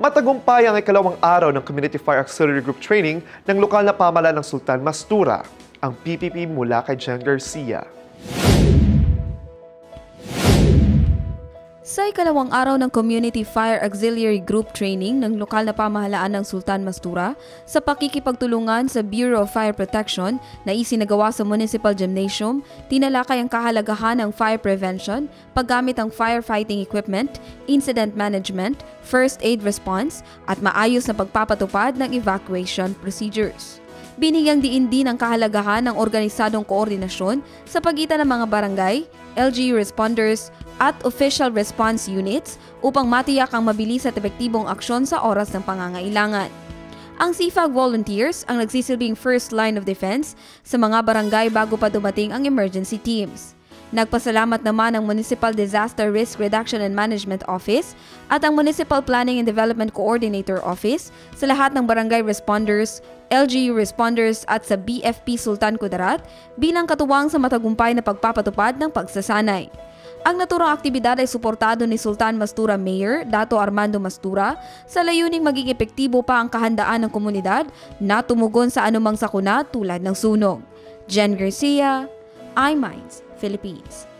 Matagumpay ang ikalawang araw ng Community Fire Auxiliary Group Training ng lokal na pamahalaan ng Sultan Mastura, ang PPP mula kay Jen Garcia. Sa ikalawang araw ng Community Fire Auxiliary Group Training ng lokal na pamahalaan ng Sultan Mastura sa pakikipagtulungan sa Bureau of Fire Protection na isinagawa sa Municipal Gymnasium, tinalakay ang kahalagahan ng fire prevention, paggamit ng firefighting equipment, incident management, first aid response, at maayos na pagpapatupad ng evacuation procedures. Binigyang diin din ang kahalagahan ng organisadong koordinasyon sa pagitan ng mga barangay, LGU responders, at official response units upang matiyak ang mabilis at epektibong aksyon sa oras ng pangangailangan. Ang CFAG volunteers ang nagsisilbing first line of defense sa mga barangay bago pa dumating ang emergency teams. Nagpasalamat naman ang Municipal Disaster Risk Reduction and Management Office at ang Municipal Planning and Development Coordinator Office sa lahat ng barangay responders, LGU responders at sa BFP Sultan Kudarat bilang katuwang sa matagumpay na pagpapatupad ng pagsasanay. Ang naturang aktibidad ay suportado ni Sultan Mastura Mayor Dato Armando Mastura sa layuning maging epektibo pa ang kahandaan ng komunidad na tumugon sa anumang sakuna tulad ng sunog. Jen Garcia, iMinds, Philippines.